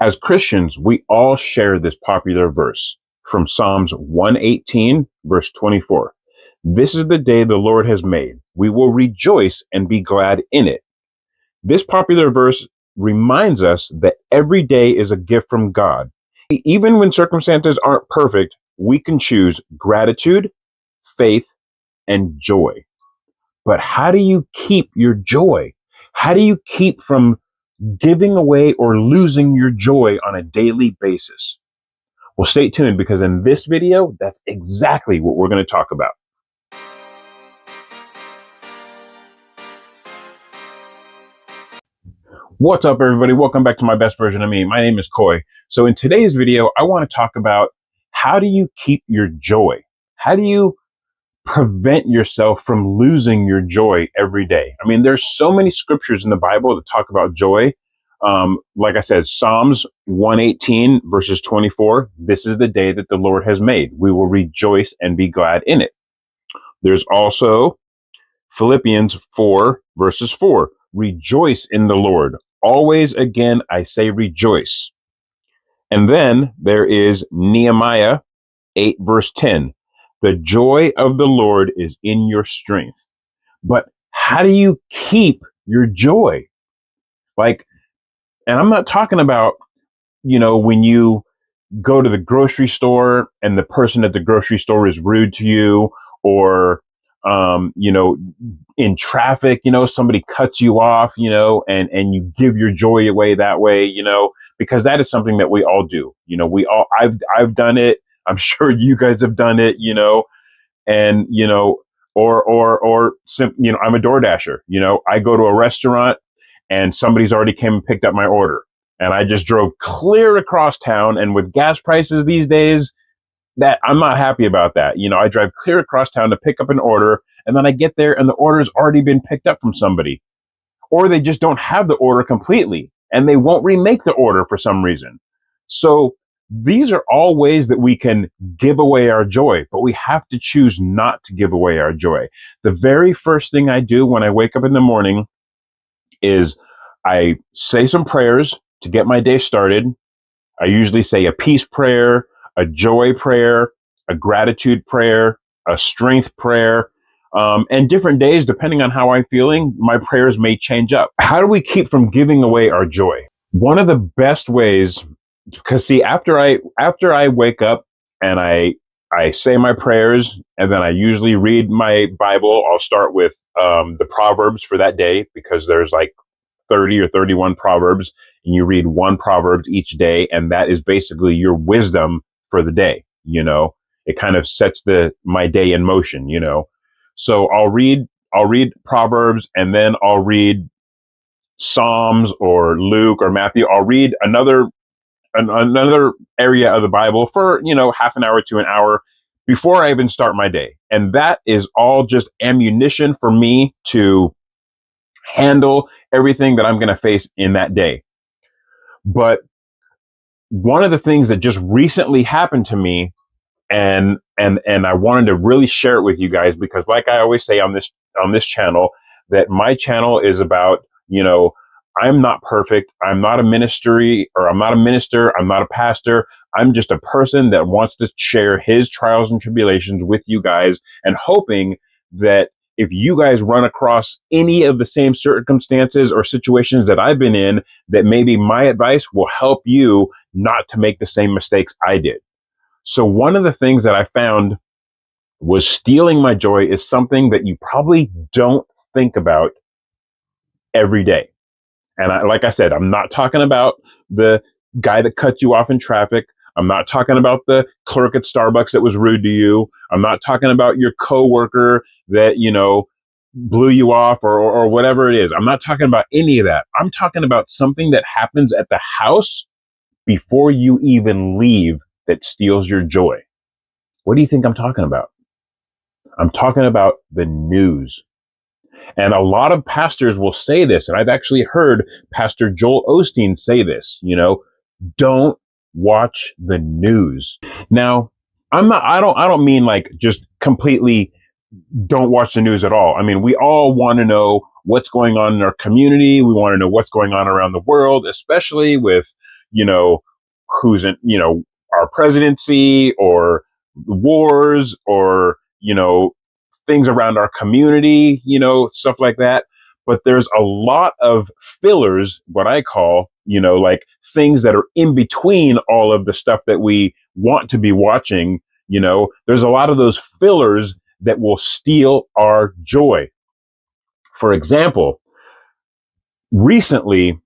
As Christians, we all share this popular verse from Psalms 118, verse 24. This is the day the Lord has made. We will rejoice and be glad in it. This popular verse reminds us that every day is a gift from God. Even when circumstances aren't perfect, we can choose gratitude, faith, and joy. But how do you keep your joy? How do you keep from giving away or losing your joy on a daily basis? Well, stay tuned, because in this video, that's exactly what we're going to talk about. What's up, everybody? Welcome back to My Best Version of Me. My name is Coy. So in today's video, I want to talk about how do you keep your joy? How do you prevent yourself from losing your joy every day? I mean, there's so many scriptures in the Bible that talk about joy. Like I said, Psalms 118 verses 24, this is the day that the Lord has made. We will rejoice and be glad in it. There's also Philippians 4 verses 4, rejoice in the Lord. Always again, I say rejoice. And then there is Nehemiah 8 verse 10. The joy of the Lord is in your strength. But how do you keep your joy? And I'm not talking about, when you go to the grocery store and the person at the grocery store is rude to you, or, in traffic, somebody cuts you off, and you give your joy away that way, because that is something that we all do. I've done it. I'm sure you guys have done it, and, I'm a Door Dasher. I go to a restaurant and somebody's already came and picked up my order, and I just drove clear across town. And with gas prices these days, that I'm not happy about that. I drive clear across town to pick up an order, and then I get there and the order's already been picked up from somebody, or they just don't have the order completely and they won't remake the order for some reason. So these are all ways that we can give away our joy, but we have to choose not to give away our joy. The very first thing I do when I wake up in the morning is I say some prayers to get my day started. I usually say a peace prayer, a joy prayer, a gratitude prayer, a strength prayer, and different days, depending on how I'm feeling, my prayers may change up. How do we keep from giving away our joy? One of the best ways, because see, after I wake up and I say my prayers, and then I usually read my Bible. I'll start with the Proverbs for that day, because there's like 30 or 31 Proverbs, and you read one Proverb each day, and that is basically your wisdom for the day. It kind of sets my day in motion. So I'll read Proverbs, and then I'll read Psalms or Luke or Matthew. I'll read another area of the Bible for, half an hour to an hour before I even start my day. And that is all just ammunition for me to handle everything that I'm going to face in that day. But one of the things that just recently happened to me, and I wanted to really share it with you guys, because like I always say on this channel, that my channel is about, I'm not perfect. I'm not a ministry, or I'm not a minister. I'm not a pastor. I'm just a person that wants to share his trials and tribulations with you guys, and hoping that if you guys run across any of the same circumstances or situations that I've been in, that maybe my advice will help you not to make the same mistakes I did. So one of the things that I found was stealing my joy is something that you probably don't think about every day. And like I said, I'm not talking about the guy that cut you off in traffic. I'm not talking about the clerk at Starbucks that was rude to you. I'm not talking about your coworker that, blew you off, or whatever it is. I'm not talking about any of that. I'm talking about something that happens at the house before you even leave that steals your joy. What do you think I'm talking about? I'm talking about the news. And a lot of pastors will say this, and I've actually heard Pastor Joel Osteen say this, don't watch the news. Now, I don't mean like just completely don't watch the news at all. I mean, we all want to know what's going on in our community. We want to know what's going on around the world, especially with, you know, who's in, you know, our presidency or wars or, you know, things around our community, you know, stuff like that. But there's a lot of fillers, what I call, you know, like things that are in between all of the stuff that we want to be watching. You know, there's a lot of those fillers that will steal our joy. For example, recently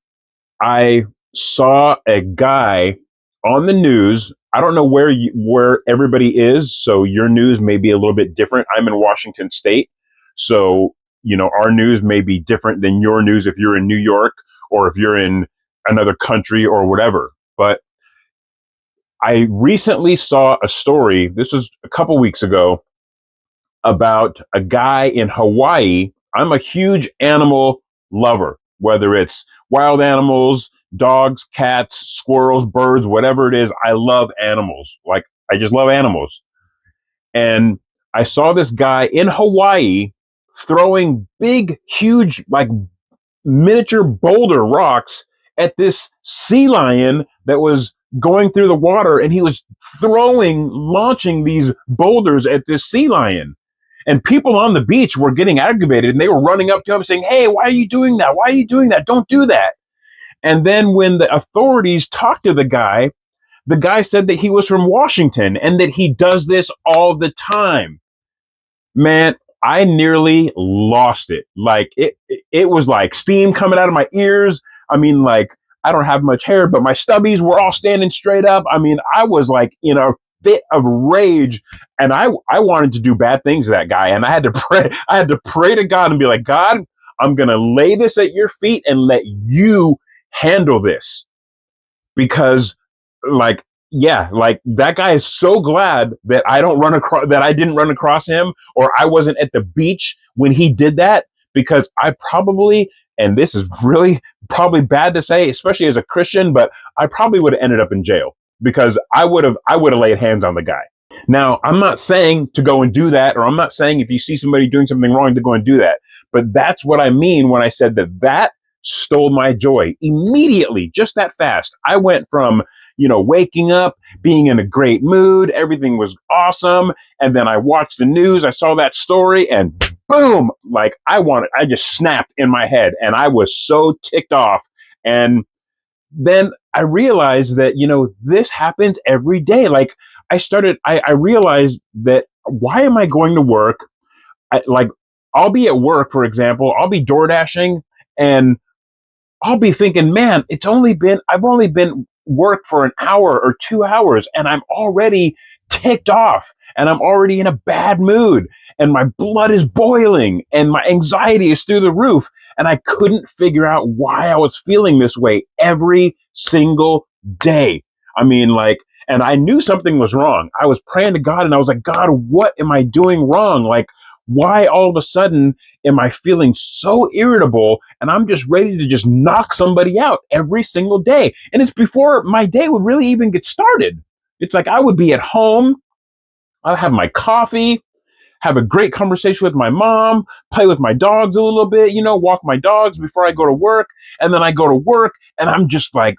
I saw a guy on the news. I don't know where everybody is, so your news may be a little bit different. I'm in Washington State, so you know our news may be different than your news if you're in New York or if you're in another country or whatever. But I recently saw a story. This was a couple weeks ago about a guy in Hawaii. I'm a huge animal lover, whether it's wild animals, dogs, cats, squirrels, birds, whatever it is. I love animals. Like, I just love animals. And I saw this guy in Hawaii throwing big, huge, like miniature boulder rocks at this sea lion that was going through the water. And he was launching these boulders at this sea lion. And people on the beach were getting aggravated and they were running up to him saying, "Hey, why are you doing that? Why are you doing that? Don't do that." And then when the authorities talked to the guy said that he was from Washington and that he does this all the time. Man, I nearly lost it. Like it was like steam coming out of my ears. I mean, like, I don't have much hair, but my stubbies were all standing straight up. I mean, I was like in a fit of rage, and I wanted to do bad things to that guy, and I had to pray to God and be like, "God, I'm going to lay this at your feet and let you handle this." Because like, yeah, like that guy is so glad that I didn't run across him, or I wasn't at the beach when he did that, because I probably, and this is really probably bad to say, especially as a Christian, but I probably would have ended up in jail because I would have laid hands on the guy. Now, I'm not saying to go and do that, or I'm not saying if you see somebody doing something wrong to go and do that, but that's what I mean when I said that stole my joy immediately, just that fast. I went from, you know, waking up, being in a great mood, everything was awesome, and then I watched the news, I saw that story, and boom, like I just snapped in my head, and I was so ticked off. And then I realized that, you know, this happens every day. Like I realized that, why am I going to work? I'll be at work, for example, I'll be door dashing, and I'll be thinking, man, I've only been work for an hour or 2 hours, and I'm already ticked off, and I'm already in a bad mood, and my blood is boiling, and my anxiety is through the roof. And I couldn't figure out why I was feeling this way every single day. I mean, like, and I knew something was wrong. I was praying to God, and I was like, "God, what am I doing wrong? Like, why all of a sudden am I feeling so irritable and I'm just ready to just knock somebody out every single day?" And it's before my day would really even get started. It's like I would be at home, I'll have my coffee, have a great conversation with my mom, play with my dogs a little bit, you know, walk my dogs before I go to work. And then I go to work and I'm just like,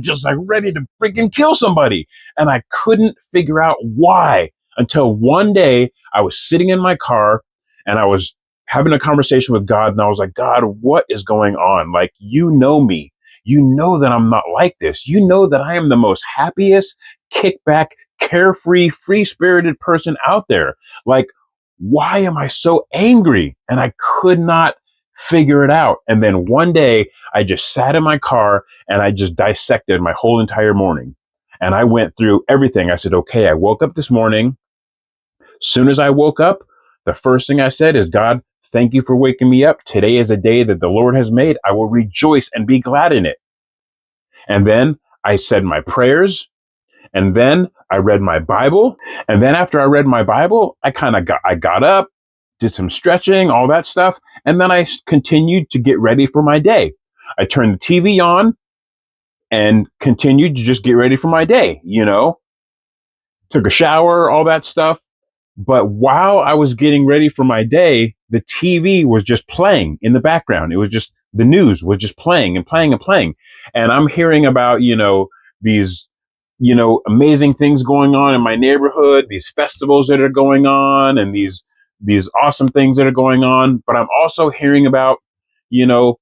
just like ready to freaking kill somebody. And I couldn't figure out why, until one day I was sitting in my car and I was having a conversation with God. And I was like, "God, what is going on? Like, you know me. You know that I'm not like this. You know that I am the most happiest, kickback, carefree, free-spirited person out there. Like, why am I so angry?" And I could not figure it out. And then one day I just sat in my car and I just dissected my whole entire morning. And I went through everything. I said, okay, I woke up this morning. Soon as I woke up, the first thing I said is, "God, thank you for waking me up. Today is a day that the Lord has made. I will rejoice and be glad in it." And then I said my prayers. And then I read my Bible. And then after I read my Bible, I got up, did some stretching, all that stuff. And then I continued to get ready for my day. I turned the TV on and continued to just get ready for my day, you know, took a shower, all that stuff. But while I was getting ready for my day, the TV was just playing in the background. It was just the news was just playing and playing and playing. And I'm hearing about, these, amazing things going on in my neighborhood, these festivals that are going on and these awesome things that are going on. But I'm also hearing about, you know,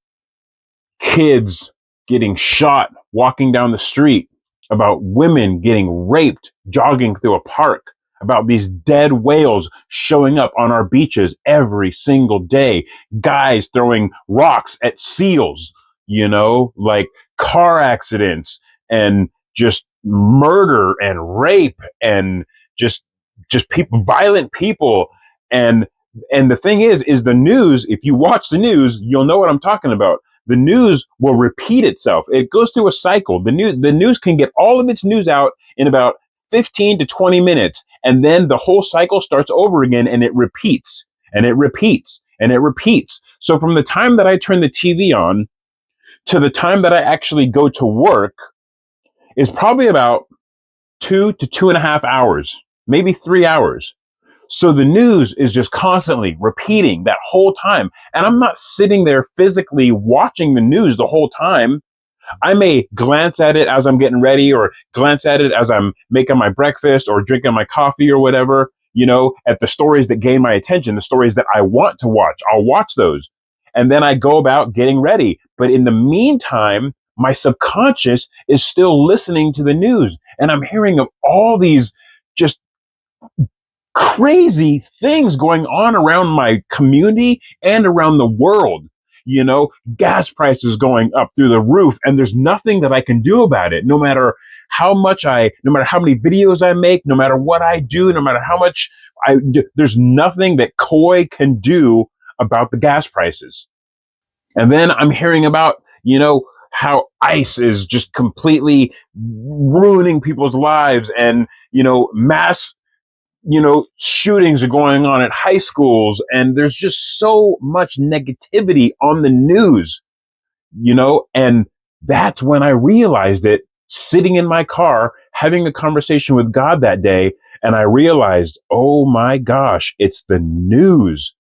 kids getting shot walking down the street, about women getting raped jogging through a park, about these dead whales showing up on our beaches every single day, guys throwing rocks at seals, like car accidents and just murder and rape and just people, violent people. And the thing is the news, if you watch the news, you'll know what I'm talking about. The news will repeat itself. It goes through a cycle. The news can get all of its news out in about 15 to 20 minutes. And then the whole cycle starts over again, and it repeats and it repeats and it repeats. So from the time that I turn the TV on to the time that I actually go to work is probably about 2 to 2.5 hours, maybe 3 hours. So the news is just constantly repeating that whole time. And I'm not sitting there physically watching the news the whole time. I may glance at it as I'm getting ready, or glance at it as I'm making my breakfast or drinking my coffee or whatever, at the stories that gain my attention, the stories that I want to watch. I'll watch those. And then I go about getting ready. But in the meantime, my subconscious is still listening to the news. And I'm hearing of all these just crazy things going on around my community and around the world. Gas prices going up through the roof, and there's nothing that I can do about it. No matter how many videos I make, no matter what I do, no matter how much I do, there's nothing that Koi can do about the gas prices. And then I'm hearing about, how ICE is just completely ruining people's lives, and, mass shootings are going on at high schools, and there's just so much negativity on the news, and that's when I realized it, sitting in my car, having a conversation with God that day. And I realized, oh my gosh, it's the news.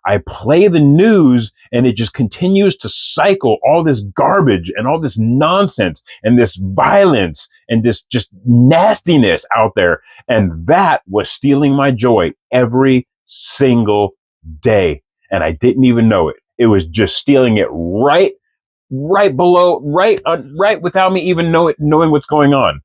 I play the news, and it just continues to cycle all this garbage and all this nonsense and this violence and this just nastiness out there. And that was stealing my joy every single day. And I didn't even know it. It was just stealing it right without me even knowing what's going on.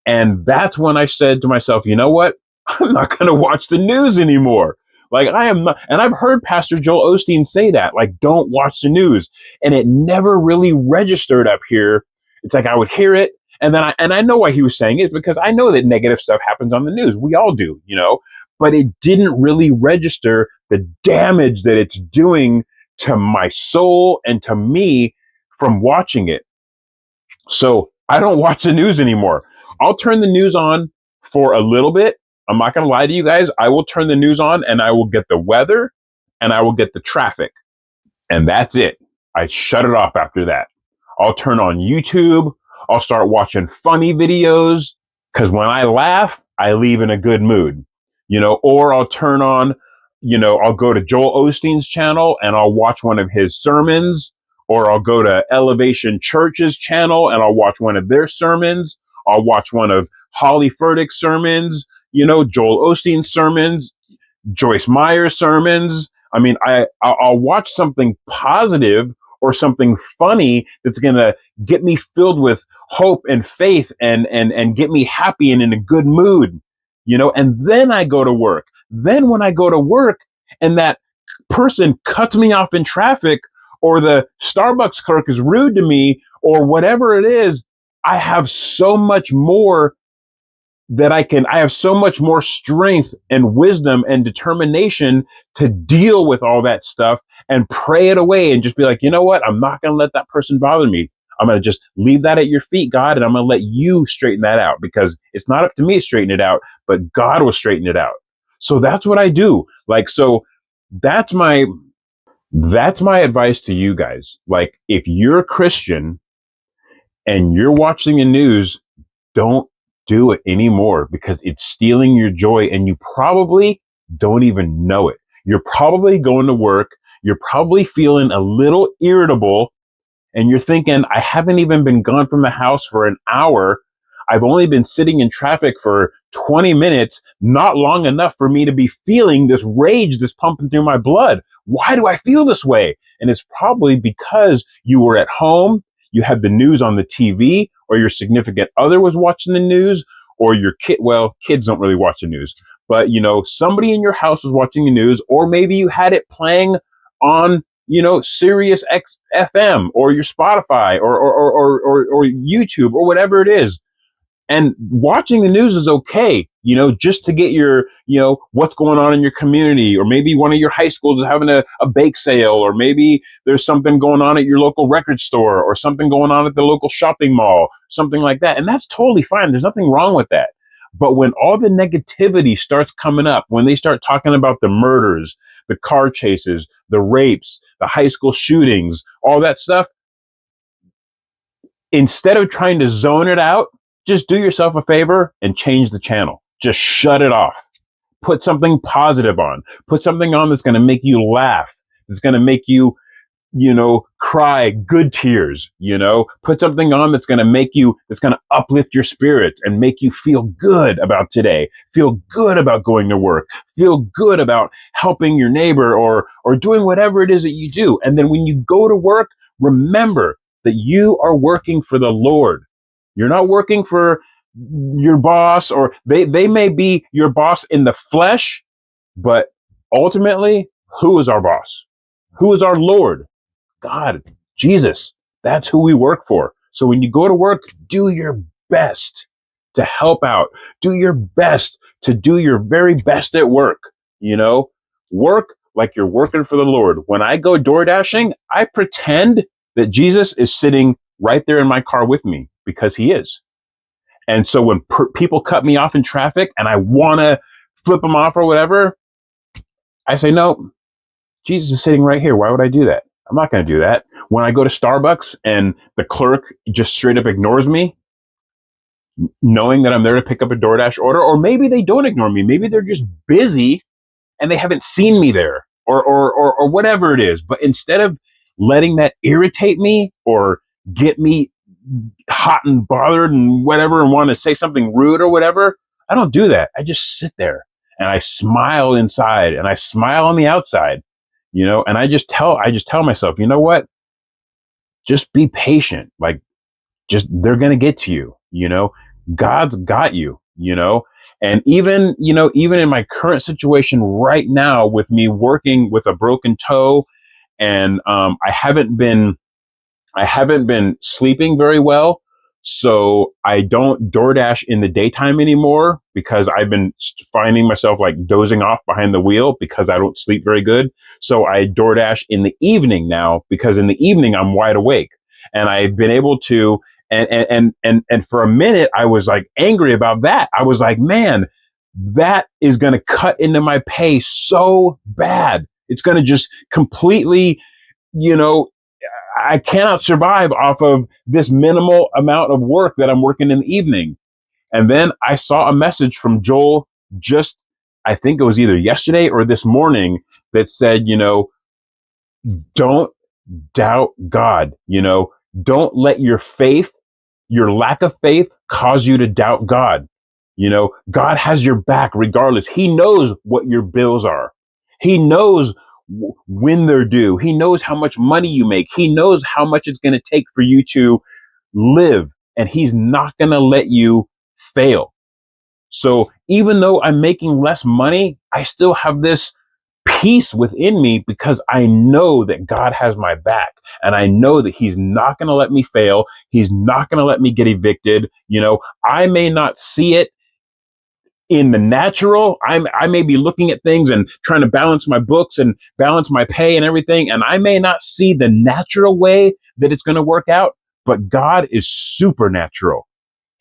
And that's when I said to myself, you know what? I'm not going to watch the news anymore. Like, I am not, and I've heard Pastor Joel Osteen say that, like, don't watch the news. And it never really registered up here. It's like I would hear it, and then I know why he was saying it, because I know that negative stuff happens on the news. We all do, but it didn't really register the damage that it's doing to my soul and to me from watching it. So I don't watch the news anymore. I'll turn the news on for a little bit. I'm not going to lie to you guys. I will turn the news on, and I will get the weather, and I will get the traffic. And that's it. I shut it off after that. I'll turn on YouTube. I'll start watching funny videos, because when I laugh, I leave in a good mood, or I'll turn on, I'll go to Joel Osteen's channel and I'll watch one of his sermons, or I'll go to Elevation Church's channel and I'll watch one of their sermons. I'll watch one of Holly Furtick's sermons, Joel Osteen's sermons, Joyce Meyer's sermons. I mean, I'll watch something positive or something funny that's going to get me filled with hope and faith and get me happy and in a good mood, and then I go to work. Then when I go to work and that person cuts me off in traffic, or the Starbucks clerk is rude to me, or whatever it is, I have so much more I have so much more strength and wisdom and determination to deal with all that stuff and pray it away and just be like, you know what? I'm not going to let that person bother me. I'm going to just leave that at your feet, God, and I'm going to let you straighten that out, because it's not up to me to straighten it out, but God will straighten it out. So that's what I do. Like, so that's my advice to you guys. Like, if you're a Christian and you're watching the news, don't do it anymore, because it's stealing your joy, and you probably don't even know it. You're probably going to work, You're probably feeling a little irritable, and you're thinking, I haven't even been gone from the house for an hour. I've only been sitting in traffic for 20 minutes, not long enough for me to be feeling this rage that's pumping through my blood. Why do I feel this way? And it's probably because you were at home, you had the news on the TV, or your significant other was watching the news, or your kid, well, kids don't really watch the news, but somebody in your house was watching the news, or maybe you had it playing on Sirius XFM or your Spotify or YouTube or whatever it is. And watching the news is okay, just to get your, what's going on in your community, or maybe one of your high schools is having a bake sale, or maybe there's something going on at your local record store, or something going on at the local shopping mall, something like that. And that's totally fine. There's nothing wrong with that. But when all the negativity starts coming up, when they start talking about the murders, the car chases, the rapes, the high school shootings, all that stuff, instead of trying to zone it out, just do yourself a favor and change the channel. Just shut it off. Put something positive on. Put something on that's going to make you laugh. That's going to make you, cry good tears, Put something on that's going to uplift your spirits and make you feel good about today. Feel good about going to work. Feel good about helping your neighbor or doing whatever it is that you do. And then when you go to work, remember that you are working for the Lord. You're not working for your boss, or they may be your boss in the flesh, but ultimately, who is our boss? Who is our Lord? God, Jesus. That's who we work for. So when you go to work, do your best to help out. Do your best to do your very best at work. Work like you're working for the Lord. When I go door dashing, I pretend that Jesus is sitting right there in my car with me, because he is. And so when people cut me off in traffic and I want to flip them off or whatever, I say, no, Jesus is sitting right here. Why would I do that? I'm not going to do that. When I go to Starbucks and the clerk just straight up ignores me, knowing that I'm there to pick up a DoorDash order, or maybe they don't ignore me. Maybe they're just busy and they haven't seen me there, or whatever it is. But instead of letting that irritate me or get me hot and bothered and whatever, and want to say something rude or whatever, I don't do that. I just sit there and I smile inside and I smile on the outside, and I just tell myself, you know what? Just be patient. Like, they're going to get to you, God's got you, and even in my current situation right now, with me working with a broken toe, and I haven't been sleeping very well, so I don't DoorDash in the daytime anymore, because I've been finding myself like dozing off behind the wheel because I don't sleep very good. So I DoorDash in the evening now, because in the evening I'm wide awake, and I've been able to. And for a minute I was like angry about that. I was like, man, that is going to cut into my pay so bad. It's going to just completely, I cannot survive off of this minimal amount of work that I'm working in the evening. And then I saw a message from Joel, I think it was either yesterday or this morning, that said, don't doubt God, don't let your lack of faith cause you to doubt God. God has your back regardless. He knows what your bills are. He knows when they're due. He knows how much money you make. He knows how much it's going to take for you to live, and he's not going to let you fail. So even though I'm making less money, I still have this peace within me, because I know that God has my back, and I know that he's not going to let me fail. He's not going to let me get evicted. I may not see it in the natural. I may be looking at things and trying to balance my books and balance my pay and everything, and I may not see the natural way that it's going to work out, but God is supernatural.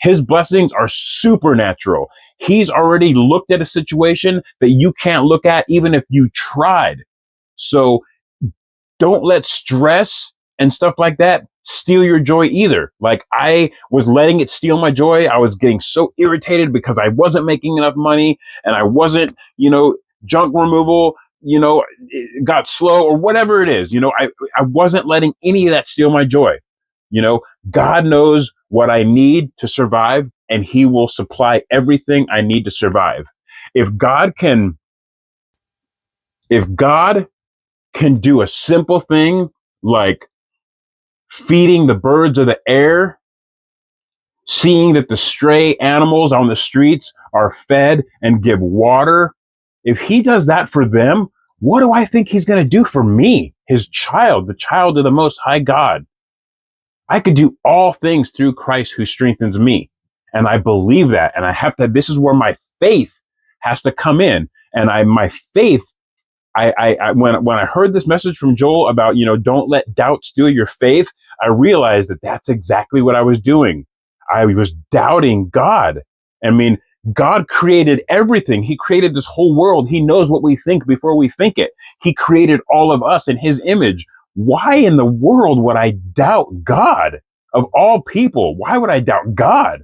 His blessings are supernatural. He's already looked at a situation that you can't look at even if you tried. So don't let stress and stuff like that steal your joy either. Like, I was letting it steal my joy. I was getting so irritated because I wasn't making enough money, and I wasn't, junk removal it got slow or whatever it is. I wasn't letting any of that steal my joy. God knows what I need to survive, and he will supply everything I need to survive. If God can do a simple thing like feeding the birds of the air, seeing that the stray animals on the streets are fed and give water, if he does that for them, what do I think he's going to do for me, his child, the child of the Most High God? I could do all things through Christ who strengthens me. And I believe that. And this is where my faith has to come in. And my faith, when I heard this message from Joel about, don't let doubt steal your faith, I realized that that's exactly what I was doing. I was doubting God. I mean, God created everything. He created this whole world. He knows what we think before we think it. He created all of us in his image. Why in the world would I doubt God? Of all people, why would I doubt God?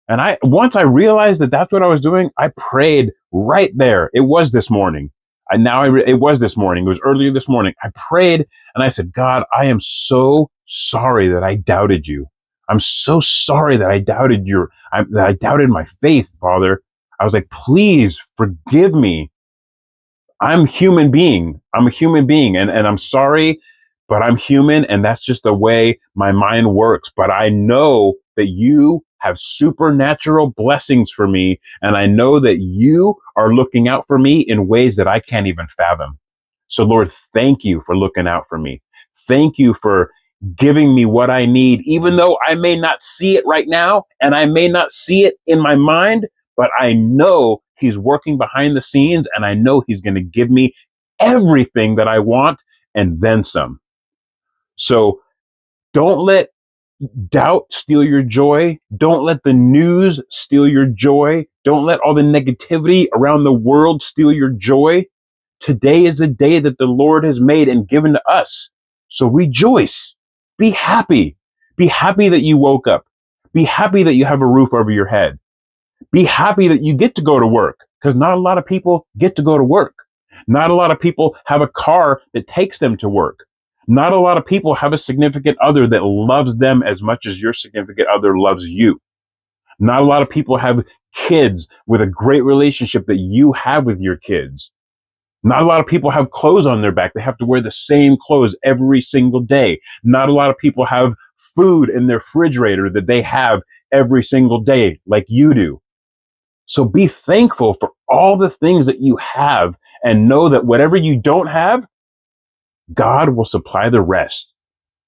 And once I realized that that's what I was doing, I prayed right there. It was this morning. It was this morning. It was earlier this morning. I prayed and I said, God, I am so sorry that I doubted you. I'm so sorry that I doubted that I doubted my faith, Father. I was like, please forgive me. I'm a human being. And I'm sorry, but I'm human. And that's just the way my mind works. But I know that you have supernatural blessings for me. And I know that you are looking out for me in ways that I can't even fathom. So Lord, thank you for looking out for me. Thank you for giving me what I need, even though I may not see it right now and I may not see it in my mind, but I know he's working behind the scenes and I know he's going to give me everything that I want and then some. So don't let doubt steal your joy. Don't let the news steal your joy. Don't let all the negativity around the world steal your joy. Today is the day that the Lord has made and given to us. So rejoice. Be happy. Be happy that you woke up. Be happy that you have a roof over your head. Be happy that you get to go to work, because not a lot of people get to go to work. Not a lot of people have a car that takes them to work. Not a lot of people have a significant other that loves them as much as your significant other loves you. Not a lot of people have kids with a great relationship that you have with your kids. Not a lot of people have clothes on their back. They have to wear the same clothes every single day. Not a lot of people have food in their refrigerator that they have every single day like you do. So be thankful for all the things that you have and know that whatever you don't have, God will supply the rest.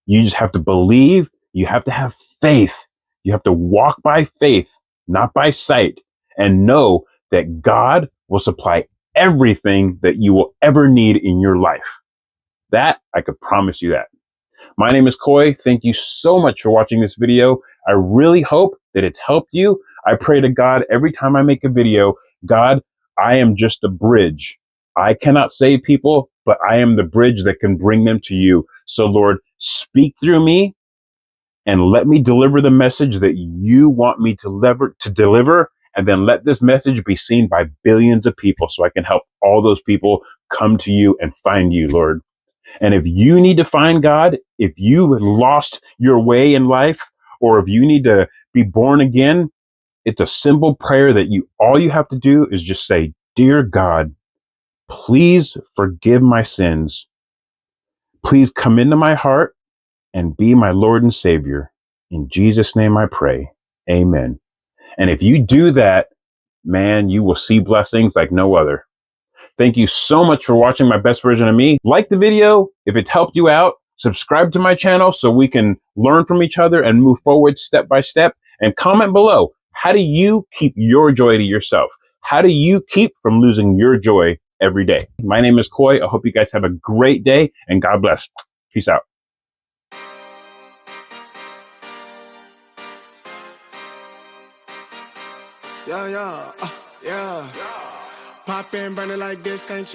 You just have to believe. You have to have faith. You have to walk by faith, not by sight, and know that God will supply everything that you will ever need in your life. That, I could promise you that. My name is Coy. Thank you so much for watching this video. I really hope that it's helped you. I pray to God every time I make a video, God, I am just a bridge. I cannot save people, but I am the bridge that can bring them to you. So Lord, speak through me and let me deliver the message that you want me to deliver. And then let this message be seen by billions of people so I can help all those people come to you and find you, Lord. And if you need to find God, if you lost your way in life, or if you need to be born again, it's a simple prayer that all you have to do is just say, Dear God, please forgive my sins. Please come into my heart and be my Lord and Savior. In Jesus' name I pray. Amen. And if you do that, man, you will see blessings like no other. Thank you so much for watching my best version of me. Like the video if it's helped you out. Subscribe to my channel so we can learn from each other and move forward step by step. And comment below, how do you keep your joy to yourself? How do you keep from losing your joy every day? My name is Coy. I hope you guys have a great day and God bless. Peace out. Yeah. Pop in, burning like this ain't